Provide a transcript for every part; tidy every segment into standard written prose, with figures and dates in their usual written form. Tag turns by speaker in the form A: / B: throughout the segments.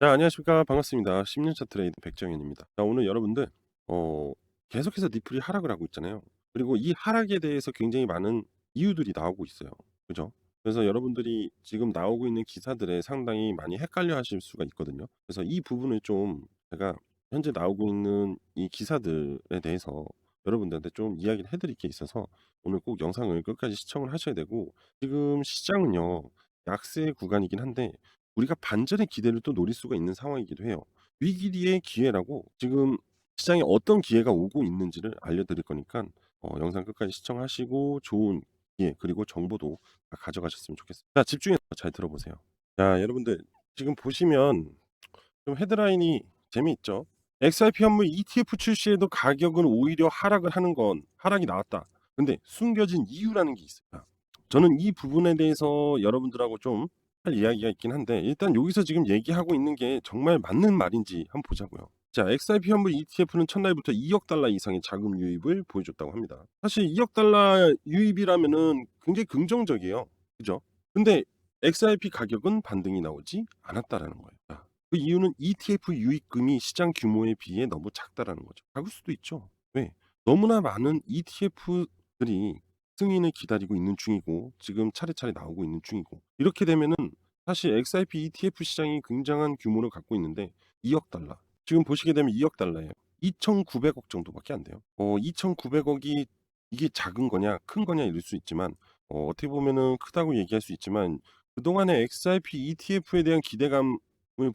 A: 자, 안녕하십니까. 반갑습니다. 10년차 트레이더 백정현입니다. 자, 오늘 여러분들 어 계속해서 니플이 하락을 하고 있잖아요. 그리고 이 하락에 대해서 굉장히 많은 이유들이 나오고 있어요. 그죠? 그래서 여러분들이 지금 나오고 있는 기사들에 상당히 많이 헷갈려 하실 수가 있거든요. 그래서 이 부분을 좀 제가 현재 나오고 있는 이 기사들에 대해서 여러분들한테 좀 이야기를 해 드릴 게 있어서 오늘 꼭 영상을 끝까지 시청을 하셔야 되고, 지금 시장은요, 약세 구간이긴 한데 우리가 반전의 기대를 또 노릴 수가 있는 상황이기도 해요. 위기의 기회라고 지금 시장에 어떤 기회가 오고 있는지를 알려드릴 거니까 영상 끝까지 시청하시고 좋은 기회 그리고 정보도 다 가져가셨으면 좋겠습니다. 자, 집중해서 잘 들어보세요. 자, 여러분들 지금 보시면 좀 헤드라인이 재미있죠. XRP 현물 ETF 출시에도 가격은 오히려 하락을 하는 건 하락이 나왔다. 근데 숨겨진 이유라는 게 있어요. 저는 이 부분에 대해서 여러분들하고 좀 할 이야기가 있긴 한데, 일단 여기서 지금 얘기하고 있는 게 정말 맞는 말인지 한번 보자고요. 자, XRP 현물 ETF는 첫날부터 2억 달러 이상의 자금 유입을 보여줬다고 합니다. 사실 2억 달러 유입이라면은 굉장히 긍정적이에요. 그죠? 근데 XRP 가격은 반등이 나오지 않았다라는 거예요. 자, 그 이유는 ETF 유입금이 시장 규모에 비해 너무 작다라는 거죠. 작을 수도 있죠. 왜? 너무나 많은 ETF들이 승인을 기다리고 있는 중이고 지금 차례차례 나오고 있는 중이고, 이렇게 되면은 사실 XRP ETF 시장이 굉장한 규모를 갖고 있는데 2억 달러. 지금 보시게 되면 2억 달러예요. 2,900억 정도밖에 안 돼요. 2,900억이 이게 작은 거냐, 큰 거냐 이럴 수 있지만 어떻게 보면은 크다고 얘기할 수 있지만 그동안의 XRP ETF에 대한 기대감을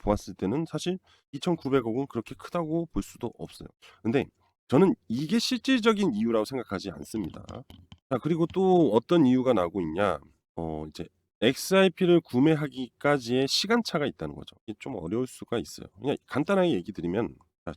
A: 보았을 때는 사실 2,900억은 그렇게 크다고 볼 수도 없어요. 근데 저는 이게 실질적인 이유라고 생각하지 않습니다. 자, 그리고 또 어떤 이유가 나오고 있냐? 이제 XRP를 구매하기까지의 시간차가 있다는 거죠. 이게 좀 어려울 수가 있어요. 그냥 간단하게 얘기 드리면, 자,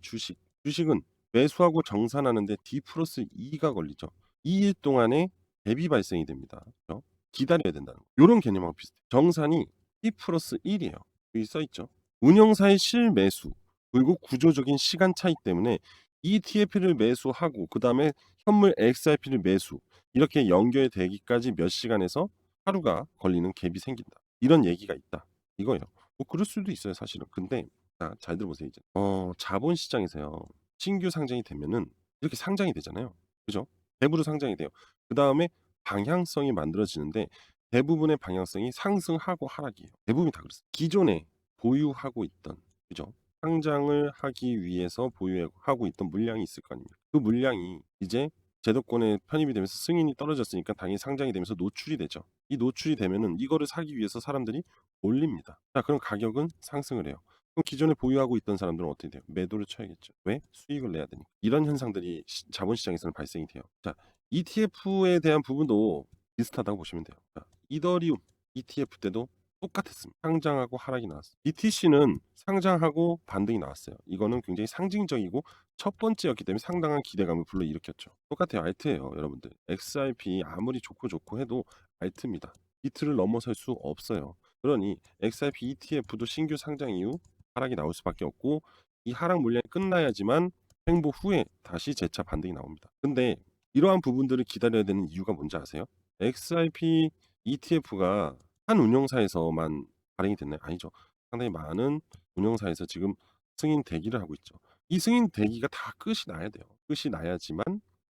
A: 주식은 매수하고 정산하는데 D 플러스 2가 걸리죠. 2일 동안에 대비 발생이 됩니다. 그죠? 기다려야 된다는 거. 이런 개념하고 비슷해요. 정산이 D 플러스 1이에요. 여기 써 있죠. 운영사의 실매수 그리고 구조적인 시간 차이 때문에 ETF를 매수하고 그 다음에 현물 XRP를 매수, 이렇게 연결되기까지 몇 시간에서 하루가 걸리는 갭이 생긴다. 이런 얘기가 있다. 이거예요. 뭐 그럴 수도 있어요, 사실은. 근데 자, 잘 들어보세요, 이제. 자본 시장에서요. 신규 상장이 되면은 이렇게 상장이 되잖아요. 그죠? 갭으로 상장이 돼요. 그다음에 방향성이 만들어지는데 대부분의 방향성이 상승하고 하락이에요. 대부분이 다 그렇습니다. 기존에 보유하고 있던, 그죠? 상장을 하기 위해서 보유하고 있던 물량이 있을 거 아닙니까? 그 물량이 이제 제도권에 편입이 되면서 승인이 떨어졌으니까 당연히 상장이 되면서 노출이 되죠. 이 노출이 되면은 이거를 사기 위해서 사람들이 올립니다. 자, 그럼 가격은 상승을 해요. 그럼 기존에 보유하고 있던 사람들은 어떻게 돼요? 매도를 쳐야겠죠. 왜? 수익을 내야 되니까. 이런 현상들이 자본시장에서는 발생이 돼요. 자, ETF에 대한 부분도 비슷하다고 보시면 돼요. 자, 이더리움 ETF 때도 똑같았습니다. 상장하고 하락이 나왔어요. BTC는 상장하고 반등이 나왔어요. 이거는 굉장히 상징적이고 첫 번째였기 때문에 상당한 기대감을 불러일으켰죠. 똑같아요. 알트예요, 여러분들. XRP 아무리 좋고 해도 알트입니다. 비트를 넘어설 수 없어요. 그러니 XRP ETF도 신규 상장 이후 하락이 나올 수밖에 없고, 이 하락 물량이 끝나야지만 횡보 후에 다시 재차 반등이 나옵니다. 근데 이러한 부분들을 기다려야 되는 이유가 뭔지 아세요? XRP ETF가 한 운용사에서만 발행이 됐나요? 아니죠. 상당히 많은 운용사에서 지금 승인 대기를 하고 있죠. 이 승인 대기가 다 끝이 나야 돼요. 끝이 나야지만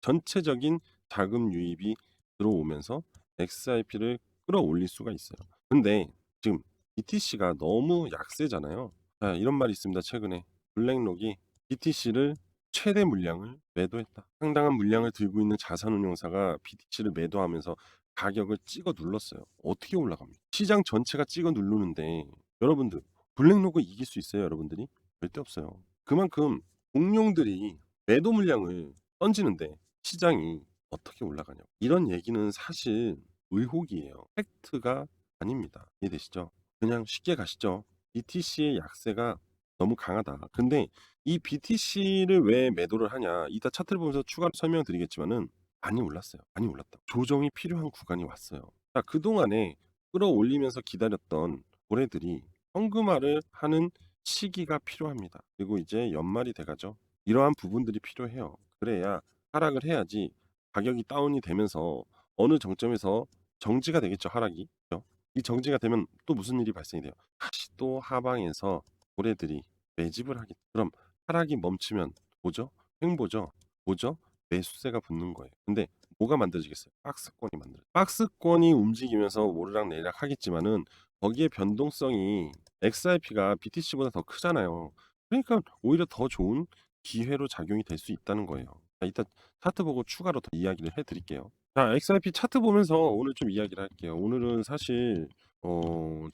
A: 전체적인 자금 유입이 들어오면서 XRP를 끌어올릴 수가 있어요. 근데 지금 BTC가 너무 약세잖아요. 자, 이런 말이 있습니다. 최근에 블랙록이 BTC를 최대 물량을 매도했다. 상당한 물량을 들고 있는 자산운용사가 BTC를 매도하면서 가격을 찍어 눌렀어요. 어떻게 올라갑니까? 시장 전체가 찍어 누르는데 여러분들 블랙록을 이길 수 있어요, 여러분들이? 절대 없어요. 그만큼 공룡들이 매도 물량을 던지는데 시장이 어떻게 올라가냐. 이런 얘기는 사실 의혹이에요. 팩트가 아닙니다. 이해되시죠? 그냥 쉽게 가시죠. BTC의 약세가 너무 강하다. 근데 이 BTC를 왜 매도를 하냐? 이따 차트를 보면서 추가로 설명드리겠지만은 많이 올랐어요. 많이 올랐다. 조정이 필요한 구간이 왔어요. 자, 그동안에 끌어올리면서 기다렸던 고래들이 현금화를 하는 시기가 필요합니다. 그리고 이제 연말이 돼가죠. 이러한 부분들이 필요해요. 그래야 하락을 해야지 가격이 다운이 되면서 어느 정점에서 정지가 되겠죠, 하락이. 그죠? 이 정지가 되면 또 무슨 일이 발생이 돼요? 다시 또 하방에서 고래들이 매집을 하겠죠. 그럼 하락이 멈추면 뭐죠? 횡보죠. 뭐죠? 매수세가 붙는 거예요. 근데 뭐가 만들어지겠어요? 박스권이 박스권이 움직이면서 오르락내리락 하겠지만은 거기에 변동성이 XRP가 BTC보다 더 크잖아요. 그러니까 오히려 더 좋은 기회로 작용이 될 수 있다는 거예요. 자, 이따 차트 보고 추가로 더 이야기를 해드릴게요. 자, XRP 차트 보면서 오늘 좀 이야기를 할게요. 오늘은 사실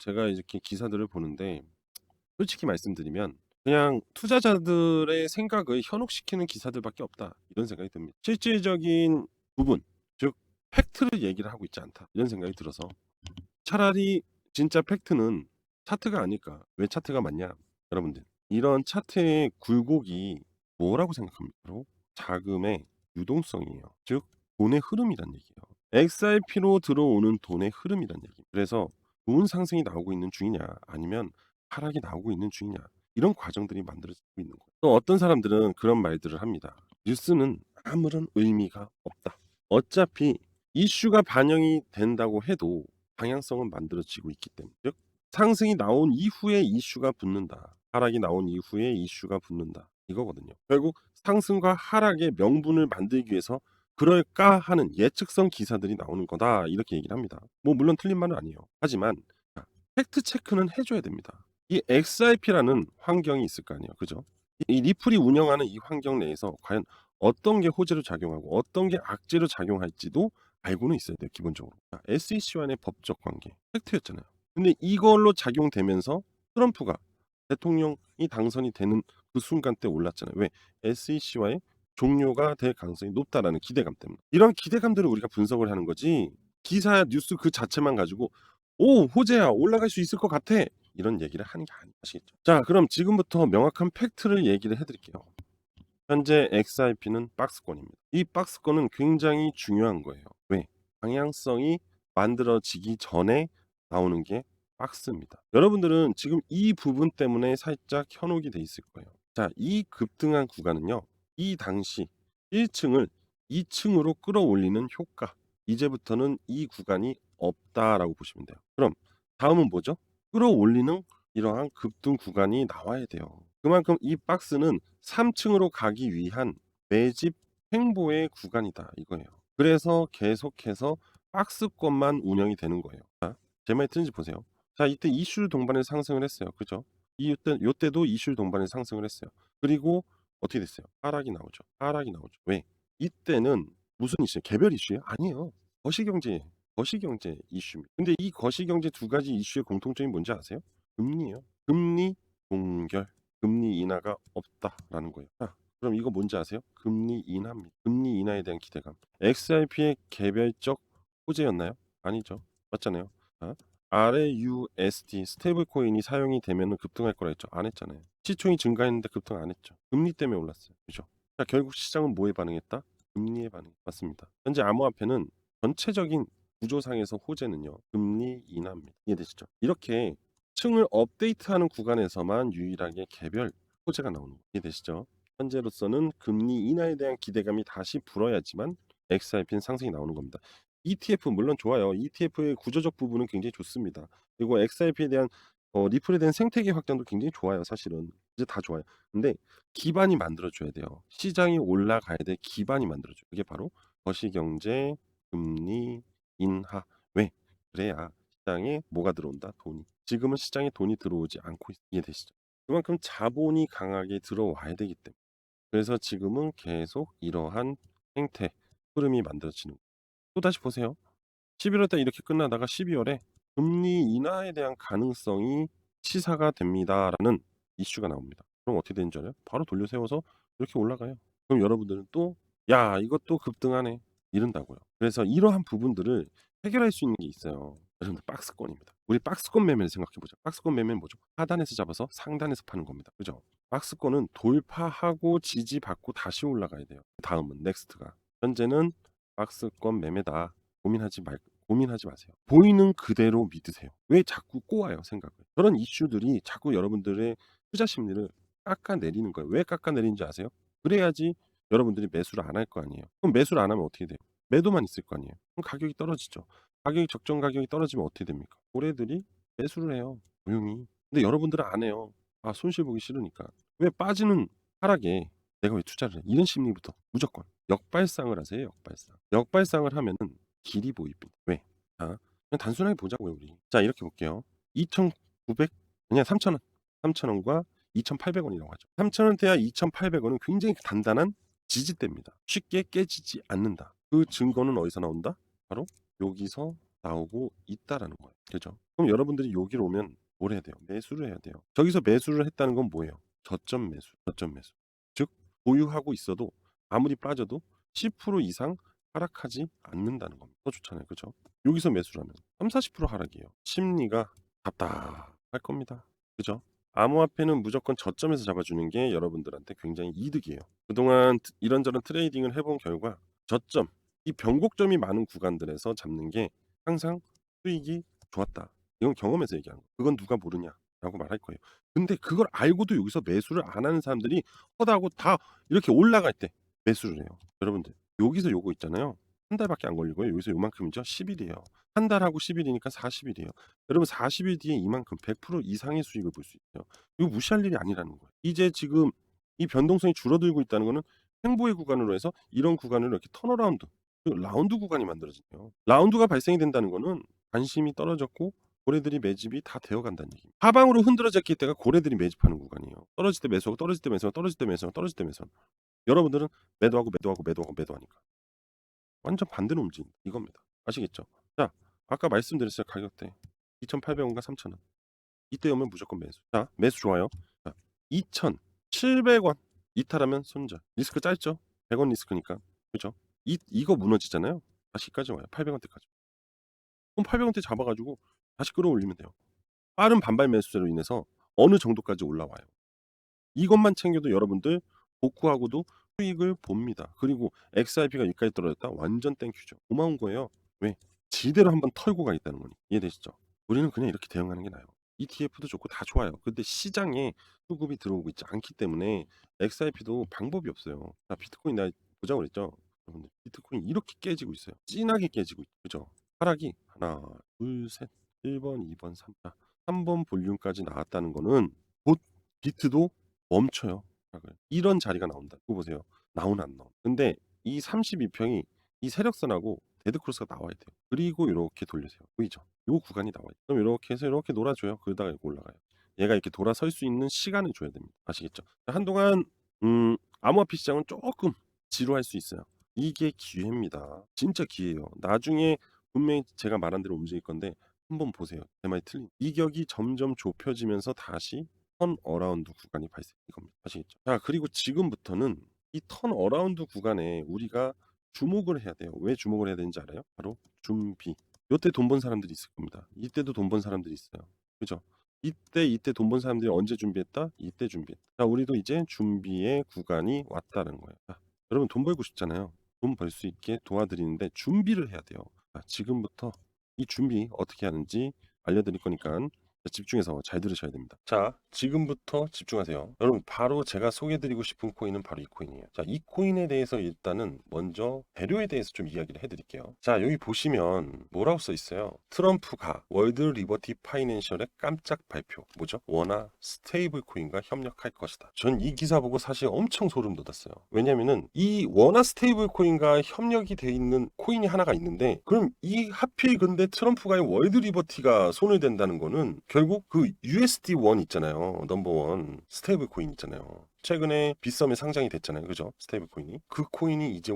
A: 제가 이렇게 기사들을 보는데 솔직히 말씀드리면 그냥 투자자들의 생각을 현혹시키는 기사들밖에 없다. 이런 생각이 듭니다. 실질적인 부분, 즉 팩트를 얘기를 하고 있지 않다. 이런 생각이 들어서 차라리 진짜 팩트는 차트가 아닐까. 왜 차트가 맞냐? 여러분들 이런 차트의 굴곡이 뭐라고 생각합니까? 바로 자금의 유동성이에요. 즉 돈의 흐름이란 얘기예요. XRP로 들어오는 돈의 흐름이란 얘기. 그래서 좋은 상승이 나오고 있는 중이냐 아니면 하락이 나오고 있는 중이냐 이런 과정들이 만들어지고 있는 거예요. 또 어떤 사람들은 그런 말들을 합니다. 뉴스는 아무런 의미가 없다. 어차피 이슈가 반영이 된다고 해도 방향성은 만들어지고 있기 때문에 즉 상승이 나온 이후에 이슈가 붙는다. 하락이 나온 이후에 이슈가 붙는다. 이거거든요. 결국 상승과 하락의 명분을 만들기 위해서 그럴까 하는 예측성 기사들이 나오는 거다. 이렇게 얘기를 합니다. 뭐 물론 틀린 말은 아니에요. 하지만 팩트 체크는 해줘야 됩니다. 이 XRP라는 환경이 있을 거 아니에요. 그죠? 이 리플이 운영하는 이 환경 내에서 과연 어떤 게 호재로 작용하고 어떤 게 악재로 작용할지도 알고는 있어야 돼요. 기본적으로. SEC와의 법적 관계. 팩트였잖아요. 근데 이걸로 작용되면서 트럼프가 대통령이 당선이 되는 그 순간 때 올랐잖아요. 왜? SEC와의 종료가 될 가능성이 높다라는 기대감 때문에. 이런 기대감들을 우리가 분석을 하는 거지. 기사 뉴스 그 자체만 가지고 오 호재야 올라갈 수 있을 것 같아 이런 얘기를 하는 게 아시겠죠? 자 그럼 지금부터 명확한 팩트를 얘기를 해드릴게요. 현재 XRP는 박스권입니다. 이 박스권은 굉장히 중요한 거예요. 왜? 방향성이 만들어지기 전에 나오는 게 박스입니다. 여러분들은 지금 이 부분 때문에 살짝 현혹이 돼 있을 거예요. 자, 이 급등한 구간은요. 이 당시 1층을 2층으로 끌어올리는 효과. 이제부터는 이 구간이 없다라고 보시면 돼요. 그럼 다음은 뭐죠? 끌어올리는 이러한 급등 구간이 나와야 돼요. 그만큼 이 박스는 3층으로 가기 위한 매집 횡보의 구간이다 이거예요. 그래서 계속해서 박스권만 운영이 되는 거예요. 자, 제 말 틀린지 보세요. 자, 이때 이슈 동반에 상승을 했어요. 그죠? 요때도 이슈 동반에 상승을 했어요. 그리고 어떻게 됐어요? 하락이 나오죠. 하락이 나오죠. 왜? 이때는 무슨 이슈? 개별 이슈예요? 아니에요. 거시경제, 거시경제 이슈입니다. 근데 이 거시경제 두 가지 이슈의 공통점이 뭔지 아세요? 금리예요. 금리 동결. 금리 인하가 없다라는 거예요. 자, 그럼 이거 뭔지 아세요? 금리 인하입니다. 금리 인하에 대한 기대감. XRP의 개별적 호재였나요? 아니죠. 맞잖아요. 자, RAUSD 스테이블 코인이 사용이 되면 급등할 거라 했죠. 안 했잖아요. 시총이 증가했는데 급등 안 했죠. 금리 때문에 올랐어요. 그죠? 자, 결국 시장은 뭐에 반응했다? 금리에 반응. 맞습니다. 현재 암호화폐는 전체적인 구조상에서 호재는요. 금리 인하입니다. 이해되시죠? 이렇게 층을 업데이트하는 구간에서만 유일하게 개별 호재가 나오는 거 이해되시죠? 현재로서는 금리 인하에 대한 기대감이 다시 불어야지만 XRP는 상승이 나오는 겁니다. ETF 물론 좋아요. ETF의 구조적 부분은 굉장히 좋습니다. 그리고 XRP에 대한 리플에 대한 생태계 확장도 굉장히 좋아요. 사실은 이제 다 좋아요. 근데 기반이 만들어줘야 돼요. 시장이 올라가야 돼 기반이 만들어줘요. 그게 바로 거시경제, 금리, 인하. 왜? 그래야 시장에 뭐가 들어온다? 돈이. 지금은 시장에 돈이 들어오지 않고 이해되시죠? 그만큼 자본이 강하게 들어와야 되기 때문에. 그래서 지금은 계속 이러한 행태, 흐름이 만들어지는 거예요. 또 다시 보세요. 11월 달 이렇게 끝나다가 12월에 금리 인하에 대한 가능성이 시사가 됩니다라는 이슈가 나옵니다. 그럼 어떻게 되는 줄 알아요? 바로 돌려 세워서 이렇게 올라가요. 그럼 여러분들은 또 야, 이것도 급등하네. 이런다고요. 그래서 이러한 부분들을 해결할 수 있는 게 있어요. 여러분들 박스권입니다. 우리 박스권 매매를 생각해 보자. 박스권 매매는 뭐죠? 하단에서 잡아서 상단에서 파는 겁니다. 그죠? 박스권은 돌파하고 지지받고 다시 올라가야 돼요. 다음은 넥스트가 현재는 박스권 매매다. 고민하지 마세요. 보이는 그대로 믿으세요. 왜 자꾸 꼬아요, 생각을. 그런 이슈들이 자꾸 여러분들의 투자 심리를 깎아내리는 거예요. 왜 깎아내리는지 아세요? 그래야지 여러분들이 매수를 안 할 거 아니에요. 그럼 매수를 안 하면 어떻게 돼요? 매도만 있을 거 아니에요. 그럼 가격이 떨어지죠. 가격이 적정 가격이 떨어지면 어떻게 됩니까? 고래들이 매수를 해요. 조용히. 근데 여러분들은 안 해요. 아, 손실 보기 싫으니까. 왜 빠지는 하락에 내가 왜 투자를 해? 이런 심리부터 무조건 역발상을 하세요. 역발상. 역발상을 하면은 길이 보입니다. 왜? 자, 그냥 단순하게 보자고요, 우리. 자, 이렇게 볼게요. 2,900 그냥 3,000원. 3,000원과 2,800원이라고 하죠. 3,000원대와 2,800원은 굉장히 단단한 지지대입니다. 쉽게 깨지지 않는다. 그 증거는 어디서 나온다? 바로 여기서 나오고 있다라는 거예요. 그죠? 그럼 여러분들이 여기로 오면 뭘 해야 돼요? 매수를 해야 돼요. 저기서 매수를 했다는 건 뭐예요? 저점 매수, 저점 매수. 즉 보유하고 있어도 아무리 빠져도 10% 이상 하락하지 않는다는 겁니다. 더 좋잖아요, 그죠? 여기서 매수를 하면 3, 40% 하락이에요. 심리가 답답할 겁니다, 그죠? 암호화폐는 무조건 저점에서 잡아주는 게 여러분들한테 굉장히 이득이에요. 그동안 이런저런 트레이딩을 해본 결과 저점, 이 변곡점이 많은 구간들에서 잡는 게 항상 수익이 좋았다. 이건 경험에서 얘기하는 거예요. 그건 누가 모르냐라고 말할 거예요. 근데 그걸 알고도 여기서 매수를 안 하는 사람들이 허다하고 다 이렇게 올라갈 때 매수를 해요. 여러분들 여기서 요거 있잖아요. 한 달밖에 안 걸리고요. 여기서 요만큼이죠. 10일이에요. 한 달하고 10일이니까 40일이에요. 여러분 40일 뒤에 이만큼 100% 이상의 수익을 볼 수 있어요. 이거 무시할 일이 아니라는 거예요. 이제 지금 이 변동성이 줄어들고 있다는 거는 횡보의 구간으로 해서 이런 구간을 이렇게 턴어라운드, 그 라운드 구간이 만들어지네요. 라운드가 발생이 된다는 거는 관심이 떨어졌고 고래들이 매집이 다 되어 간다는 얘기입니다. 하방으로 흔들어졌기 때가 고래들이 매집하는 구간이에요. 떨어질 때 매수하고 떨어질 때 매수하고 떨어질 때 매수하고 떨어질 때 매수하고. 여러분들은 매도하고 매도하고 매도하고 매도하니까 완전 반대로 움직인다 이겁니다. 아시겠죠? 자, 아까 말씀드렸어요. 가격대 2,800원과 3,000원. 이때 오면 무조건 매수. 자, 매수 좋아요. 자, 2,700원 이탈하면 손절. 리스크 짧죠? 100원 리스크니까. 그죠? 이거 무너지잖아요. 다시까지 와요. 800원대까지. 그럼 800원대 잡아가지고 다시 끌어올리면 돼요. 빠른 반발 매수세로 인해서 어느 정도까지 올라와요. 이것만 챙겨도 여러분들 복구하고도 수익을 봅니다. 그리고 XRP가 여기까지 떨어졌다? 완전 땡큐죠. 고마운 거예요. 왜? 지대로 한번 털고 가겠다는 거니. 이해되시죠? 우리는 그냥 이렇게 대응하는 게 나아요. ETF도 좋고 다 좋아요. 근데 시장에 수급이 들어오고 있지 않기 때문에 XRP도 방법이 없어요. 자, 비트코인 나 보자고 그랬죠? 여러분들 비트코인 이렇게 깨지고 있어요. 진하게 깨지고 있죠. 그죠? 하락이 하나, 둘, 셋, 1번, 2번, 3번. 3번 볼륨까지 나왔다는 거는 곧 비트도 멈춰요. 이런 자리가 나온다. 이거 보세요. 나오나 안 나오나. 근데 이 32평이 이 세력선하고 데드크로스가 나와야 돼요. 그리고 이렇게 돌리세요. 보이죠? 요 구간이 나와요. 그럼 이렇게 해서 이렇게 놀아줘요. 그러다가 이렇게 올라가요. 얘가 이렇게 돌아설 수 있는 시간을 줘야 됩니다. 아시겠죠? 한동안 암호화폐 시장은 조금 지루할 수 있어요. 이게 기회입니다. 진짜 기회예요. 나중에 분명히 제가 말한 대로 움직일 건데 한번 보세요. 제 말이 틀린. 이격이 점점 좁혀지면서 다시 턴 어라운드 구간이 발생 이겁니다. 아시겠죠? 자, 그리고 지금부터는 이 턴 어라운드 구간에 우리가 주목을 해야 돼요. 왜 주목을 해야 되는지 알아요? 바로 준비. 이때 돈 번 사람들이 있을 겁니다. 이때도 돈 번 사람들이 있어요. 그죠? 이때 돈 번 사람들이 언제 준비했다? 이때 준비했다. 자, 우리도 이제 준비의 구간이 왔다는 거예요. 자, 여러분 돈 벌고 싶잖아요. 돈 벌 수 있게 도와드리는데 준비를 해야 돼요. 자, 지금부터 이 준비 어떻게 하는지 알려드릴 거니까 집중해서 잘 들으셔야 됩니다. 자, 지금부터 집중하세요. 여러분, 바로 제가 소개해드리고 싶은 코인은 바로 이 코인이에요. 자, 이 코인에 대해서 일단은 먼저 재료에 대해서 좀 이야기를 해드릴게요. 자, 여기 보시면 뭐라고 써 있어요? 트럼프가 월드 리버티 파이낸셜의 깜짝 발표. 뭐죠? 원화 스테이블 코인과 협력할 것이다. 전 이 기사 보고 사실 엄청 소름 돋았어요. 왜냐면은 이 원화 스테이블 코인과 협력이 돼 있는 코인이 하나가 있는데, 그럼 이 하필 근데 트럼프가 월드 리버티가 손을 댄다는 거는 결국 그 USD1 있잖아요. 넘버원 스테이블 코인 있잖아요. 최근에 빗썸에 상장이 됐잖아요. 그죠? 스테이블 코인이. 그 코인이 이제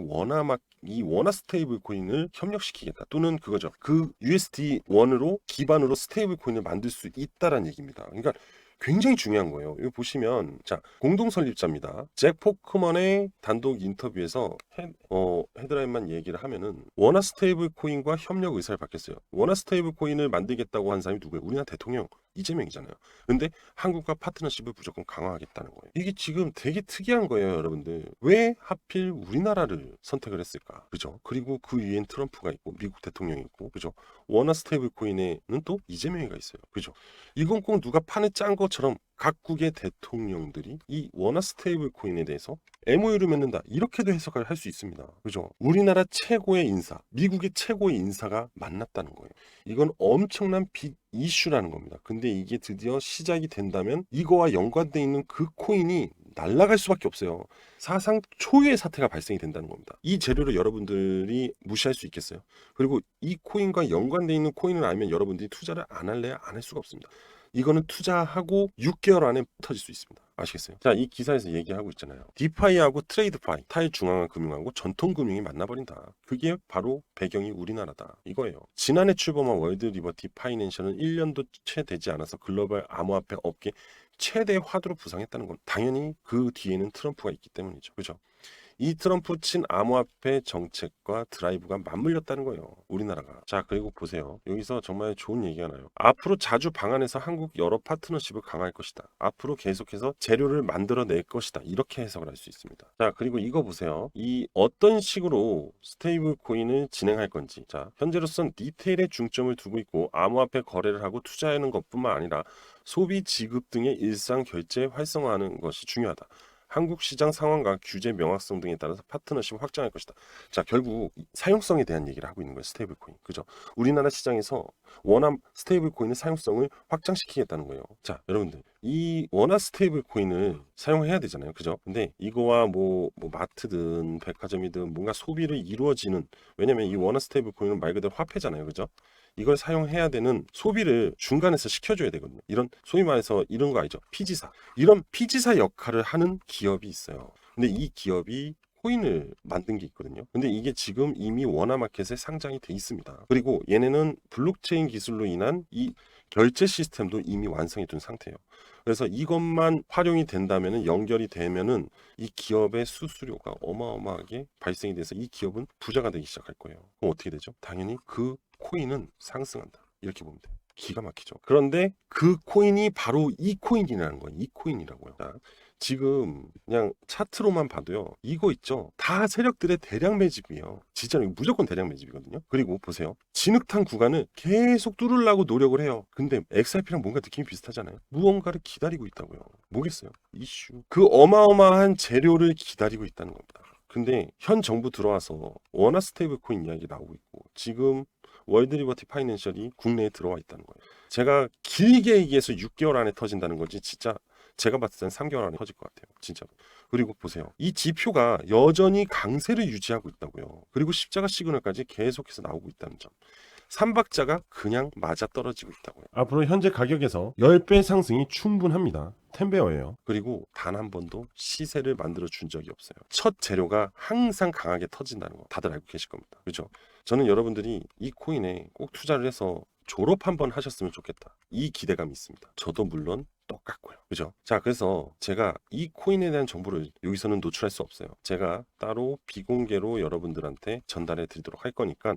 A: 이 원화 스테이블 코인을 협력시키겠다. 또는 그거죠. 그 USD1으로 기반으로 스테이블 코인을 만들 수 있다라는 얘기입니다. 그러니까 굉장히 중요한 거예요. 여기 보시면 자, 공동 설립자입니다. 잭 포크먼의 단독 인터뷰에서 헤드라인만 얘기를 하면은 원화 스테이블 코인과 협력 의사를 밝혔어요. 원화 스테이블 코인을 만들겠다고 한 사람이 누구예요? 우리나라 대통령 이재명이잖아요. 근데 한국과 파트너십을 무조건 강화하겠다는 거예요. 이게 지금 되게 특이한 거예요, 여러분들. 왜 하필 우리나라를 선택을 했을까? 그죠? 그리고 그 위엔 트럼프가 있고 미국 대통령이 있고, 그죠? 원화 스테이블 코인에는 또 이재명이가 있어요. 그죠? 이건 꼭 누가 판을 짠 것처럼 각국의 대통령들이 이 원화 스테이블 코인에 대해서 MOU를 맺는다. 이렇게도 해석을 할 수 있습니다. 그죠? 우리나라 최고의 인사, 미국의 최고의 인사가 만났다는 거예요. 이건 엄청난 빅 이슈라는 겁니다. 근데 이게 드디어 시작이 된다면 이거와 연관돼 있는 그 코인이 날아갈 수밖에 없어요. 사상 초유의 사태가 발생이 된다는 겁니다. 이 재료를 여러분들이 무시할 수 있겠어요? 그리고 이 코인과 연관돼 있는 코인을 알면 여러분들이 투자를 안 할래야 안 할 수가 없습니다. 이거는 투자하고 6개월 안에 터질 수 있습니다. 아시겠어요? 자, 이 기사에서 얘기하고 있잖아요. 디파이하고 트레이드파이, 탈중앙화 금융하고 전통금융이 만나버린다. 그게 바로 배경이 우리나라다. 이거예요. 지난해 출범한 월드 리버티 파이낸셜은 1년도 채 되지 않아서 글로벌 암호화폐 업계 최대 화두로 부상했다는 건 당연히 그 뒤에는 트럼프가 있기 때문이죠. 그죠? 이 트럼프 친 암호화폐 정책과 드라이브가 맞물렸다는 거예요. 우리나라가. 자, 그리고 보세요. 여기서 정말 좋은 얘기가 나요. 앞으로 자주 방한해서 한국 여러 파트너십을 강화할 것이다. 앞으로 계속해서 재료를 만들어낼 것이다. 이렇게 해석을 할 수 있습니다. 자, 그리고 이거 보세요. 이 어떤 식으로 스테이블 코인을 진행할 건지. 자, 현재로선 디테일에 중점을 두고 있고 암호화폐 거래를 하고 투자하는 것뿐만 아니라 소비 지급 등의 일상 결제 활성화하는 것이 중요하다. 한국 시장 상황과 규제 명확성 등에 따라서 파트너십을 확장할 것이다. 자, 결국 사용성에 대한 얘기를 하고 있는 거예요. 스테이블 코인. 그죠? 우리나라 시장에서 원화 스테이블 코인의 사용성을 확장시키겠다는 거예요. 자, 여러분들. 이 원화 스테이블 코인을 사용해야 되잖아요. 그죠? 근데 이거와 뭐 마트든 백화점이든 뭔가 소비를 이루어지는, 왜냐면 이 원화 스테이블 코인은 말 그대로 화폐잖아요. 그죠? 이걸 사용해야 되는 소비를 중간에서 시켜줘야 되거든요. 이런 소위 말해서 이런 거 알죠? 피지사. 이런 피지사 역할을 하는 기업이 있어요. 근데 이 기업이 코인을 만든 게 있거든요. 근데 이게 지금 이미 원화마켓에 상장이 돼 있습니다. 그리고 얘네는 블록체인 기술로 인한 이 결제 시스템도 이미 완성해 둔 상태예요. 그래서 이것만 활용이 된다면은, 연결이 되면은 이 기업의 수수료가 어마어마하게 발생이 돼서 이 기업은 부자가 되기 시작할 거예요. 그럼 어떻게 되죠? 당연히 그 코인은 상승한다. 이렇게 보면 돼요. 기가 막히죠. 그런데 그 코인이 바로 이 코인이라는 거예요. 이 코인이라고요. 자, 지금 그냥 차트로만 봐도요. 이거 있죠. 다 세력들의 대량 매집이에요. 진짜 무조건 대량 매집이거든요. 그리고 보세요. 진흙탕 구간을 계속 뚫으려고 노력을 해요. 근데 XRP랑 뭔가 느낌이 비슷하잖아요. 무언가를 기다리고 있다고요. 뭐겠어요? 이슈. 그 어마어마한 재료를 기다리고 있다는 겁니다. 근데 현 정부 들어와서 원화 스테이블 코인 이야기 나오고 있고, 지금 월드 리버티 파이낸셜이 국내에 들어와 있다는 거예요. 제가 길게 얘기해서 6개월 안에 터진다는 거지, 진짜 제가 봤을 땐 3개월 안에 터질 것 같아요. 진짜로. 그리고 보세요. 이 지표가 여전히 강세를 유지하고 있다고요. 그리고 십자가 시그널까지 계속해서 나오고 있다는 점. 삼박자가 그냥 맞아떨어지고 있다고요. 앞으로 현재 가격에서 10배 상승이 충분합니다. 10배어예요. 그리고 단 한 번도 시세를 만들어 준 적이 없어요. 첫 재료가 항상 강하게 터진다는 거 다들 알고 계실 겁니다. 그렇죠? 저는 여러분들이 이 코인에 꼭 투자를 해서 졸업 한번 하셨으면 좋겠다. 이 기대감이 있습니다. 저도 물론 똑같고요. 그죠? 자, 그래서 제가 이 코인에 대한 정보를 여기서는 노출할 수 없어요. 제가 따로 비공개로 여러분들한테 전달해 드리도록 할 거니까,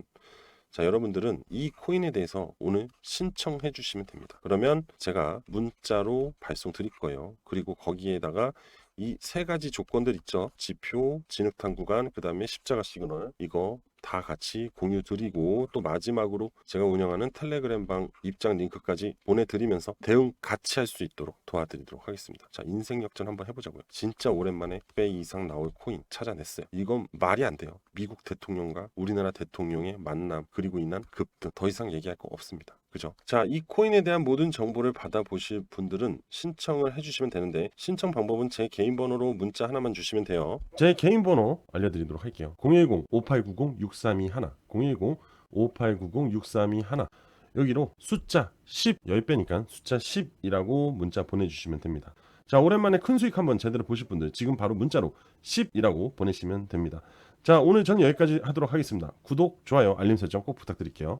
A: 자, 여러분들은 이 코인에 대해서 오늘 신청해 주시면 됩니다. 그러면 제가 문자로 발송 드릴 거예요. 그리고 거기에다가 이 세 가지 조건들 있죠. 지표, 진흙탕 구간, 그 다음에 십자가 시그널, 이거 다 같이 공유 드리고, 또 마지막으로 제가 운영하는 텔레그램방 입장 링크까지 보내드리면서 대응 같이 할 수 있도록 도와드리도록 하겠습니다. 자, 인생 역전 한번 해보자고요. 진짜 오랜만에 100배 이상 나올 코인 찾아냈어요. 이건 말이 안 돼요. 미국 대통령과 우리나라 대통령의 만남, 그리고 인한 급등, 더 이상 얘기할 거 없습니다. 그죠? 자, 이 코인에 대한 모든 정보를 받아보실 분들은 신청을 해주시면 되는데, 신청 방법은 제 개인 번호로 문자 하나만 주시면 돼요. 제 개인 번호 알려드리도록 할게요. 010-5890-6321 010-5890-6321 여기로 숫자 10, 10배니까 숫자 10이라고 문자 보내주시면 됩니다. 자, 오랜만에 큰 수익 한번 제대로 보실 분들 지금 바로 문자로 10이라고 보내시면 됩니다. 자, 오늘 전 여기까지 하도록 하겠습니다. 구독, 좋아요, 알림 설정 꼭 부탁드릴게요.